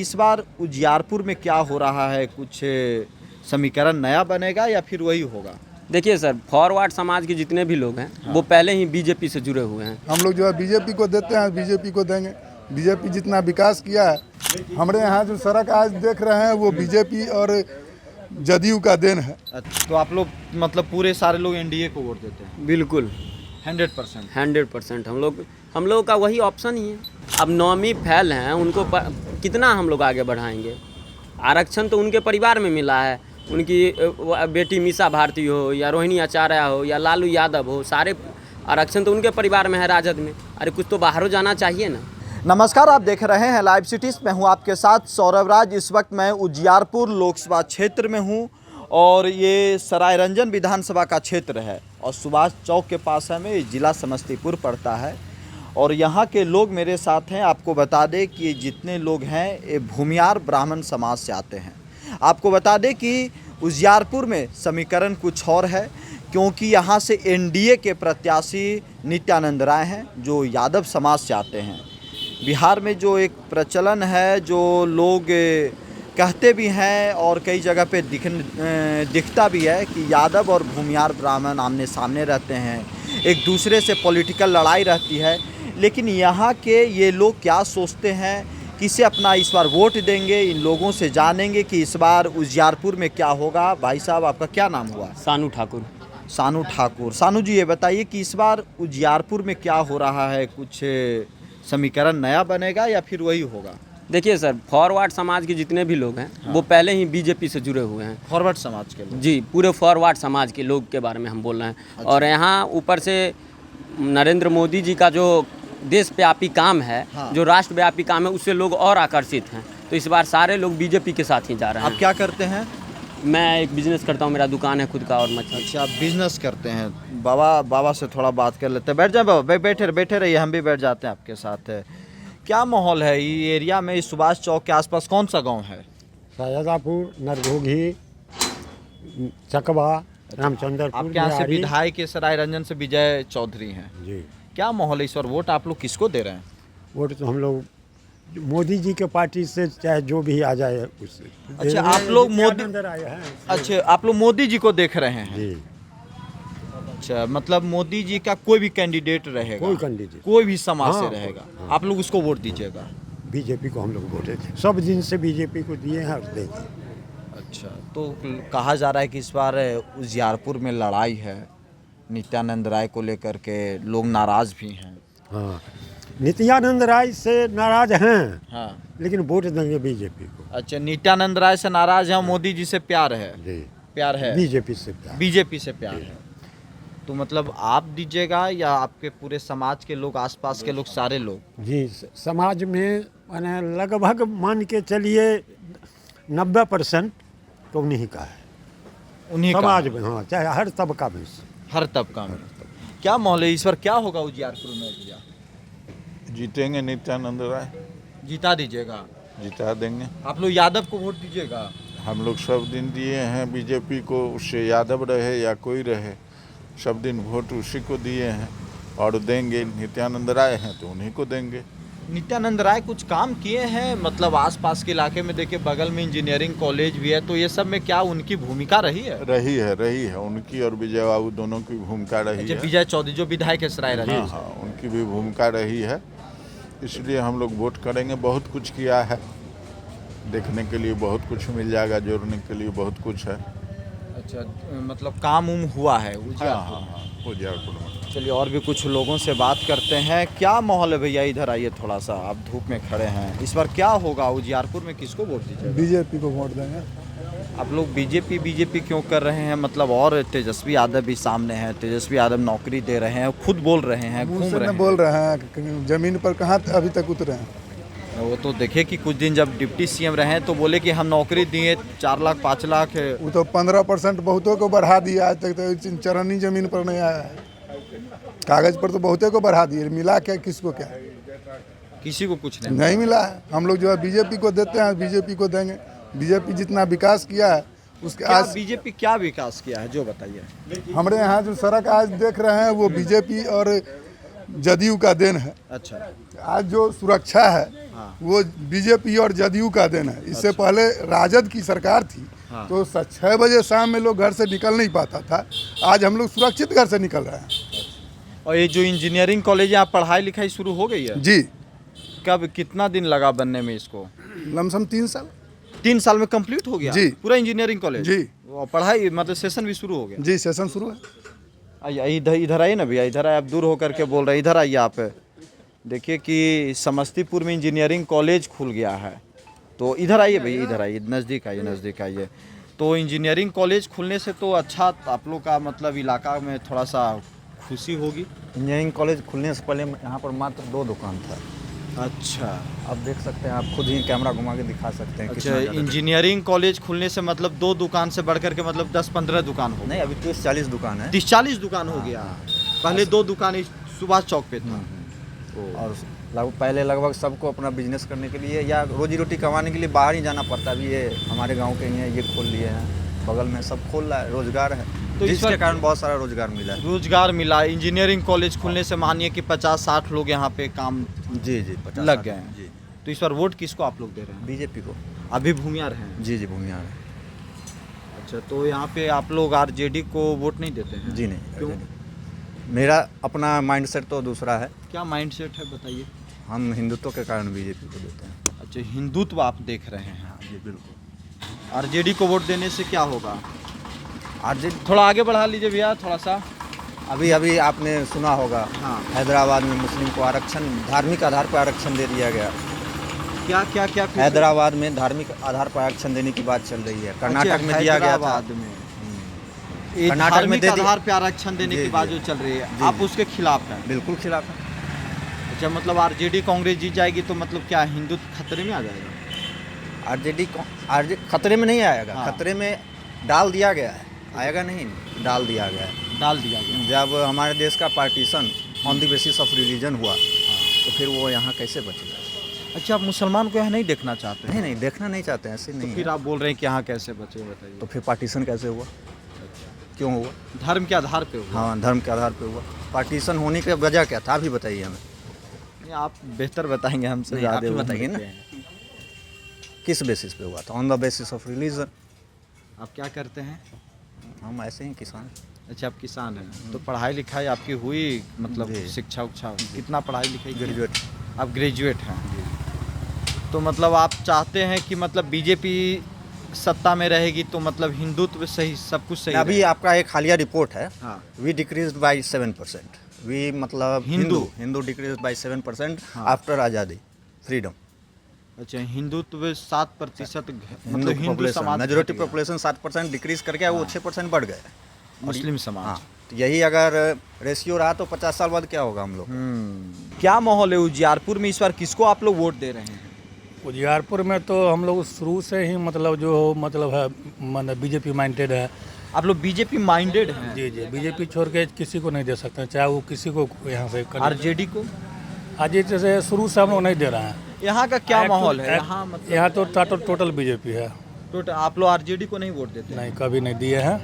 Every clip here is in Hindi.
कि इस बार उजियारपुर में क्या हो रहा है, कुछ समीकरण नया बनेगा या फिर वही होगा? देखिए सर, फॉरवर्ड समाज के जितने भी लोग हैं वो पहले ही बीजेपी से जुड़े हुए हैं। हम लोग जो है बीजेपी को देते हैं, बीजेपी को देंगे। बीजेपी जितना विकास किया है, हमारे यहाँ जो सड़क आज देख रहे हैं वो बीजेपी और जदयू का देन है। तो आप लोग मतलब पूरे सारे लोग एनडीए को वोट देते हैं? बिल्कुल 100%। हम लोग का वही ऑप्शन ही है। अब नौवीं फैल हैं, उनको कितना हम लोग आगे बढ़ाएंगे? आरक्षण तो उनके परिवार में मिला है, उनकी बेटी मीसा भारती हो या रोहिणी आचार्य हो या लालू यादव हो, सारे आरक्षण तो उनके परिवार में है, राजद में। अरे कुछ तो बाहरों जाना चाहिए ना। नमस्कार, आप देख रहे हैं लाइव सिटीज़। मैं हूं आपके साथ सौरभ राज। इस वक्त मैं उजियारपुर लोकसभा क्षेत्र में हूं और ये सरायरंजन विधानसभा का क्षेत्र है और सुभाष चौक के पास हमें ज़िला समस्तीपुर पड़ता है और यहाँ के लोग मेरे साथ हैं। आपको बता दें कि ये जितने लोग हैं ये भूमियार ब्राह्मण समाज से आते हैं। आपको बता दें कि उजियारपुर में समीकरण कुछ और है, क्योंकि यहाँ से एनडीए के प्रत्याशी नित्यानंद राय हैं जो यादव समाज से आते हैं। बिहार में जो एक प्रचलन है, जो लोग कहते भी हैं और कई जगह पे दिखता भी है कि यादव और भूमियार ब्राह्मण आमने सामने रहते हैं, एक दूसरे से पॉलिटिकल लड़ाई रहती है। लेकिन यहाँ के ये लोग क्या सोचते हैं, किसे अपना इस बार वोट देंगे, इन लोगों से जानेंगे कि इस बार उजियारपुर में क्या होगा। भाई साहब, आपका क्या नाम हुआ? सानू ठाकुर। सानू जी, ये बताइए कि इस बार उजियारपुर में क्या हो रहा है, कुछ समीकरण नया बनेगा या फिर वही होगा? देखिए सर, फॉरवर्ड समाज के जितने भी लोग हैं वो पहले ही बीजेपी से जुड़े हुए हैं। फॉरवर्ड समाज के लोग? जी, पूरे फॉरवर्ड समाज के लोग के बारे में हम बोल रहे हैं। अच्छा। और यहाँ ऊपर से नरेंद्र मोदी जी का जो देशव्यापी काम है, जो राष्ट्रव्यापी काम है, उससे लोग और आकर्षित हैं। तो इस बार सारे लोग बीजेपी के साथ ही जा रहे हैं। आप क्या करते हैं? मैं एक बिजनेस करता हूँ, मेरा दुकान है खुद का और मछली। अच्छा, आप बिजनेस करते हैं। बाबा से थोड़ा बात कर लेते हैं। बैठ जाए बाबा, बैठे रहिए, हम भी बैठ जाते हैं आपके साथ। क्या माहौल है ये एरिया में? इस सुभाष चौक के आसपास कौन सा गांव है? सैयदापुर, नरघोघी, चकवा, रामचंद्रपुर। आपके यहाँ से विधायक के सरायरंजन से विजय चौधरी हैं जी। क्या माहौल है इस बार? वोट आप लोग किसको दे रहे हैं? वोट तो हम लोग मोदी जी के पार्टी से, चाहे जो भी आ जाए उससे। अच्छा, आप लोग मोदी आए हैं। अच्छा, आप लोग मोदी जी को देख रहे हैं? जी। अच्छा, मतलब मोदी जी का कोई भी कैंडिडेट रहेगा, कोई कैंडिडेट, कोई भी समाज से हाँ, रहेगा, हाँ। आप लोग उसको वोट दीजिएगा? बीजेपी को हम लोग वोट देते, सब दिन से बीजेपी को दिए हैं और देंगे। अच्छा, तो कहा जा रहा है कि इस बार उजियारपुर में लड़ाई है, नित्यानंद राय को लेकर के लोग नाराज भी हैं। हाँ, नित्यानंद राय से नाराज हैं। हाँ, लेकिन वोट देंगे बीजेपी को। अच्छा, नित्यानंद राय से नाराज है, मोदी जी से प्यार है? जी, प्यार है, बीजेपी से प्यार। बीजेपी से प्यार है। तो मतलब आप दीजिएगा या आपके पूरे समाज के लोग, आसपास के लोग, सारे लोग? जी, समाज में माने लगभग मान के चलिए 90% तो उन्हीं का है, उन्हीं समाज का? में। हाँ, चाहे हर तबका में, हर तबका में। क्या माहौल है इस बार? क्या होगा उजियारपुर में भैया? जीतेंगे नित्यानंद राय, जिता दीजिएगा? जिता देंगे। आप लोग यादव को वोट दीजिएगा? हम लोग सब दिन दिए हैं बीजेपी को, उससे यादव रहे या कोई रहे, सब दिन वोट उसी को दिए हैं और देंगे। नित्यानंद राय हैं तो उन्हीं को देंगे। नित्यानंद राय कुछ काम किए हैं, मतलब आसपास के इलाके में? देखिए बगल में इंजीनियरिंग कॉलेज भी है, तो ये सब में क्या उनकी भूमिका रही है? रही है उनकी और विजय बाबू दोनों की भूमिका रही है। विजय चौधरी जो विधायक है सरायरंजन? हाँ, उनकी भी भूमिका रही है, इसलिए हम लोग वोट करेंगे। बहुत कुछ किया है, देखने के लिए बहुत कुछ मिल जाएगा, जोड़ने के लिए बहुत कुछ है। अच्छा, मतलब काम हुआ है उजियारपुर में। चलिए और भी कुछ लोगों से बात करते हैं। क्या माहौल है भैया? इधर आइए थोड़ा सा, आप धूप में खड़े हैं। इस बार क्या होगा उजियारपुर में? किसको वोट दीजिए? बीजेपी को वोट देंगे। आप लोग बीजेपी क्यों कर रहे हैं? मतलब और तेजस्वी यादव भी सामने हैं, तेजस्वी यादव नौकरी दे रहे हैं, खुद बोल रहे हैं, घूम रहे हैं। बोल रहे हैं, जमीन पर कहाँ अभी तक उतरे हैं? वो तो देखे कि कुछ दिन जब डिप्टी सीएम रहे तो बोले कि हम नौकरी दिए 4 लाख 5 लाख। वो तो 15% बहुतों को बढ़ा दिया, आज तक तो चरनी जमीन पर नहीं आया है। कागज पर तो बहुतों को बढ़ा दिए, मिला क्या किसको? क्या किसी को कुछ नहीं मिला है। हम लोग जो है बीजेपी को देते हैं, बीजेपी को देंगे। बीजेपी जितना विकास किया है उसके आज बीजेपी क्या विकास किया है जो बताइए? हमारे यहाँ जो सड़क आज देख रहे हैं वो बीजेपी और जदयू का देन है। अच्छा। आज जो सुरक्षा है वो बीजेपी और जदयू का देन है। इससे पहले राजद की सरकार थी तो 6 बजे शाम में लोग घर से निकल नहीं पाता था। आज हम लोग सुरक्षित घर से निकल रहे हैं। और ये जो इंजीनियरिंग कॉलेज यहाँ पढ़ाई लिखाई शुरू हो गई है? जी। कब कितना दिन लगा बनने में इसको? लमसम 3 साल। 3 साल में कंप्लीट हो गया जी। पूरा इंजीनियरिंग कॉलेज? जी। और पढ़ाई मतलब सेशन भी शुरू हो गया? जी, सेशन शुरू है। आइए इधर आइए ना भैया, इधर आइए, आप दूर होकर के बोल रहे हैं, इधर आइए आप। देखिए कि समस्तीपुर में इंजीनियरिंग कॉलेज खुल गया है, तो इधर आइए भैया, इधर आइए, नज़दीक आइए, नज़दीक आइए। तो इंजीनियरिंग कॉलेज खुलने से तो अच्छा आप लोग का मतलब इलाका में थोड़ा सा खुशी होगी। इंजीनियरिंग कॉलेज खुलने से पहले यहाँ पर मात्र 2 दुकान था। अच्छा। अब देख सकते हैं, आप खुद ही कैमरा घुमा के दिखा सकते हैं। अच्छा, इंजीनियरिंग कॉलेज खुलने से मतलब 2 दुकान से बढ़कर के मतलब 10-15 दुकान हो? नहीं, अभी 30-40 दुकान है। 30-40 दुकान हो गया। पहले 2 दुकान इस सुभाष चौक पे था। और पहले लगभग सबको अपना बिजनेस करने के लिए या रोजी रोटी कमाने के लिए बाहर ही जाना पड़ता है। अभी ये हमारे गांव के ही हैं, ये खोल लिए हैं, बगल में सब खोल रहा है, रोजगार है, तो जिसके कारण बहुत सारा रोजगार मिला है। रोजगार मिला। इंजीनियरिंग कॉलेज खुलने से मानिए कि 50-60 लोग यहाँ पे काम जी 50 लग गए हैं। जी। तो इस बार वोट किसको आप लोग दे रहे हैं? बीजेपी को। अभी भूमियार हैं? जी भूमियार है। अच्छा, तो यहाँ पे आप लोग आरजेडी को वोट नहीं देते हैं? जी नहीं। क्यों? मेरा अपना माइंडसेट तो दूसरा है। क्या माइंडसेट है बताइए? हम हिंदुत्व के कारण बीजेपी को देते हैं। अच्छा, हिंदुत्व आप देख रहे हैं। हाँ जी बिल्कुल। आरजेडी को वोट देने से क्या होगा? आरजेडी थोड़ा आगे बढ़ा लीजिए भैया, थोड़ा सा। अभी आपने सुना होगा, हाँ। हैदराबाद में मुस्लिम को आरक्षण धार्मिक आधार पर आरक्षण दे दिया गया। क्या क्या क्या फिर से? हैदराबाद में धार्मिक आधार पर आरक्षण देने की बात चल रही है। कर्नाटक में दिया गया था। हैदराबाद में ये कर्नाटक में धार्मिक दे दी- आधार पे आरक्षण देने जी, की बात जी। जो चल रही है, जी, आप जी। उसके खिलाफ हैं? बिल्कुल खिलाफ है। अच्छा, मतलब आरजेडी कांग्रेस जीत जाएगी तो मतलब क्या हिंदुत्व खतरे में आ जाएगा? आरजेडी खतरे में नहीं आएगा। हाँ। खतरे में डाल दिया गया है, आएगा नहीं, डाल दिया गया है। डाल दिया गया। जब हमारे देश का partition on the basis of religion हुआ तो फिर वो यहाँ कैसे बचेगा? अच्छा, आप मुसलमान को यहाँ नहीं देखना चाहते हैं? नहीं देखना नहीं चाहते हैं, ऐसे नहीं फिर है। आप बोल रहे हैं कि यहाँ कैसे बचे, बताइए। तो फिर पार्टीशन कैसे हुआ? क्यों हुआ? धर्म के आधार पे हुआ? हाँ, धर्म के आधार पर हुआ। पार्टीशन होने की वजह क्या था, अभी बताइए हमें। नहीं, आप बेहतर बताएंगे हमसे नहीं, आप ज़्यादा। ही बताइए ना। किस बेसिस पे हुआ था? On the basis of religion. आप क्या करते हैं? हम ऐसे ही किसान। अच्छा, आप किसान हैं, तो पढ़ाई लिखाई आपकी हुई, मतलब जी। शिक्षा उच्छा कितना पढ़ाई लिखाई? ग्रेजुएट। आप ग्रेजुएट हैं? तो मतलब आप चाहते हैं कि मतलब बीजेपी सत्ता में रहेगी तो मतलब हिंदुत्व सही, सब कुछ सही अभी रहेगा? आपका एक हालिया रिपोर्ट है, हाँ। We decrease by 7%। वी मतलब हिंदू डिक्रीज बाई 7% हाँ। आफ्टर आज़ादी, फ्रीडम। अच्छा, हिंदुत्व 7% हिंदू मतलब हिंदू समाज मेजोरिटी घट गया। पॉपुलेशन 7% डिक्रीज करके वो 6% बढ़ गए। मुस्लिम समाज। हाँ, तो यही अगर रेशियो रहा तो 50 साल बाद क्या होगा हम लोग? क्या माहौल है उजियारपुर में इस बार, किसको आप लोग वोट दे रहे हैं? उजियारपुर में तो हम लोग शुरू से ही मतलब है माने बीजेपी माइंडेड है। आप लोग बीजेपी माइंडेड हैं? जी बीजेपी छोड़ के किसी को नहीं दे सकते, चाहे वो किसी को यहाँ से आरजेडी को? आज जैसे शुरू से हम लोग नहीं दे रहे हैं। यहाँ का क्या माहौल है यहाँ मतलब? यहाँ तो टोटल बीजेपी है। तो आप लोग आरजेडी को नहीं वोट देते? नहीं, कभी नहीं दिए हैं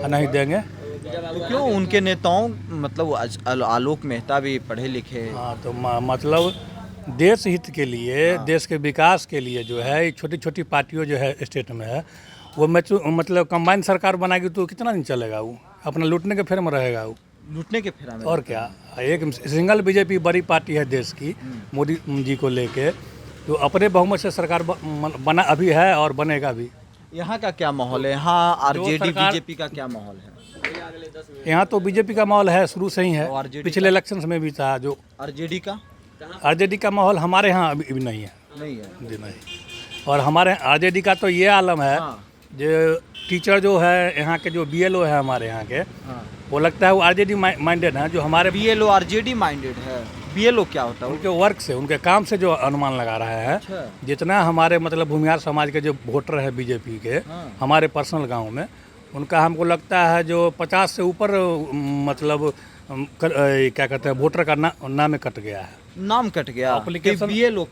और नहीं देंगे। तो क्यों? उनके नेताओं मतलब आलोक मेहता भी पढ़े लिखे। हाँ, तो मतलब देश हित के लिए, देश के विकास के लिए जो है, ये छोटी छोटी पार्टियों जो है स्टेट में है, वो मतलब कंबाइन सरकार बनाएगी तो कितना दिन चलेगा? वो अपना लूटने के फेर में रहेगा वो। लूटने के फेरा में? और क्या, एक सिंगल बीजेपी बड़ी पार्टी है देश की, मोदी जी को लेके, तो अपने बहुमत से सरकार बना अभी है और बनेगा भी। यहाँ का क्या माहौल है? यहाँ आरजेडी सरकार- बीजेपी का क्या माहौल है? यहाँ तो बीजेपी का माहौल है, शुरू से ही है, और RJD पिछले इलेक्शन में भी था। जो आरजेडी का आरजेडी का माहौल हमारे यहाँ अभी नहीं है। नहीं है? जी नहीं। और हमारे आरजेडी का तो ये आलम है, हाँ। जो टीचर जो है यहाँ के, जो बीएलओ है हमारे यहाँ के, हाँ। वो लगता है वो आरजेडी माइंडेड है। जो हमारे बीएलओ आरजेडी माइंडेड है? बीएलओ क्या होता है? उनके वर्क से, उनके काम से जो अनुमान लगा रहा है, अच्छा। जितना हमारे मतलब भूमिहार समाज के जो वोटर है बीजेपी के, हाँ। हमारे पर्सनल गांव में, उनका हमको लगता है जो 50 से ऊपर मतलब क्या कहते हैं, वोटर का नाम कट गया है। नाम कट गया? Application- बीएलओ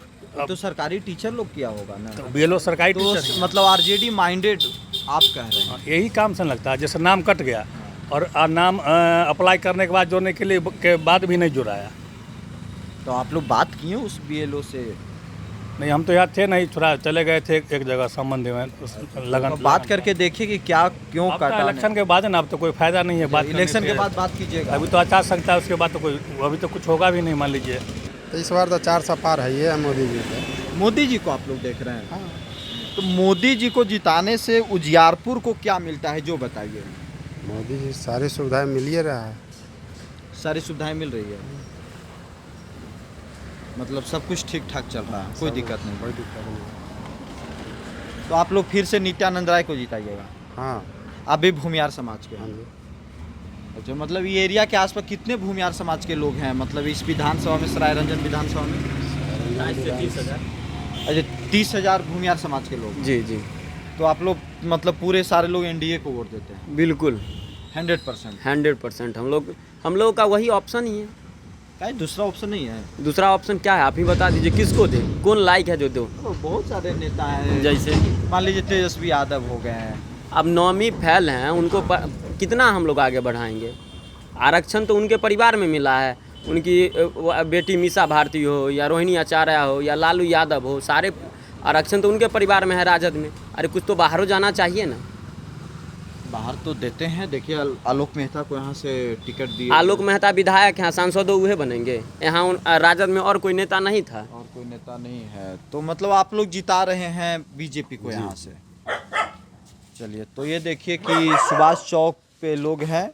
तो सरकारी टीचर लोग किया होगा ना? तो बीएलओ सरकारी तो टीचर है। मतलब आरजेडी माइंडेड आप कह रहे हैं? यही काम से लगता है, जैसे नाम कट गया और नाम अप्लाई करने के बाद जोड़ने के बाद भी नहीं जुड़ाया। तो आप लोग बात किए उस बीएलओ से? नहीं, हम तो यहाँ थे नहीं, थोड़ा चले गए थे एक जगह संबंध में, उस लगन बात करके देखिए कि क्या क्यों अब तो काटा इलेक्शन के बाद है ना, अब तो कोई फायदा नहीं है बात करने इलेक्शन के से। बाद बात कीजिएगा। अभी तो आचार संहिता है, उसके बाद तो कोई अभी तो कुछ होगा भी नहीं, मान लीजिए। तो इस बार तो 400 पार है ये मोदी जी का। मोदी जी को आप लोग देख रहे हैं? तो मोदी जी को जिताने से उजियारपुर को क्या मिलता है, जो बताइए। मोदी जी सारी सुविधाएं मिल ही रहा है। सारी सुविधाएं मिल रही है, मतलब सब कुछ ठीक ठाक चल रहा है, कोई दिक्कत नहीं। कोई दिक्कत नहीं। तो आप लोग फिर से नित्यानंद राय को जिताइएगा? हाँ आप भी भूमियार समाज के हाँ हैं? जी। अच्छा, मतलब ये एरिया के आसपास कितने भूमियार समाज के लोग हैं, मतलब इस विधानसभा में, सरायरंजन विधानसभा में? 30,000। अच्छा, 30,000 भूमियार समाज के लोग। जी जी, तो आप लोग मतलब पूरे सारे लोग एनडीए को वोट देते हैं? बिल्कुल 100%? 100%। हम लोग का वही ऑप्शन ही है। क्या दूसरा ऑप्शन नहीं है? दूसरा ऑप्शन क्या है, आप ही बता दीजिए, किसको दे, कौन लायक है जो दो। तो बहुत सारे नेता हैं, जैसे मान लीजिए तेजस्वी यादव हो गए हैं। अब नौवीं फैल हैं, उनको कितना हम लोग आगे बढ़ाएंगे। आरक्षण तो उनके परिवार में मिला है, उनकी बेटी मीसा भारती हो या रोहिणी आचार्य हो या लालू यादव हो, सारे आरक्षण तो उनके परिवार में है, राजद में। अरे कुछ तो बाहरों जाना चाहिए ना। बाहर तो देते हैं, देखिए आलोक मेहता को यहाँ से टिकट दिए। आलोक मेहता विधायक हैं, सांसद वह बनेंगे। यहाँ राजद में और कोई नेता नहीं था। और कोई नेता नहीं है, तो मतलब आप लोग जिता रहे हैं बीजेपी को यहाँ से। चलिए, तो ये देखिए कि सुभाष चौक पे लोग हैं,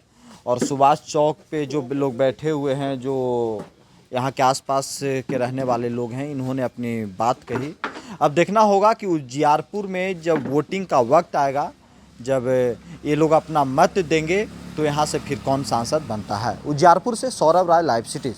और सुभाष चौक पे जो लोग बैठे हुए हैं, जो यहाँ के आसपास के रहने वाले लोग हैं, इन्होंने अपनी बात कही। अब देखना होगा कि उजियारपुर में जब वोटिंग का वक्त आएगा, जब ये लोग अपना मत देंगे, तो यहाँ से फिर कौन सांसद बनता है। उजियारपुर से सौरभ राय, लाइव सिटीज़।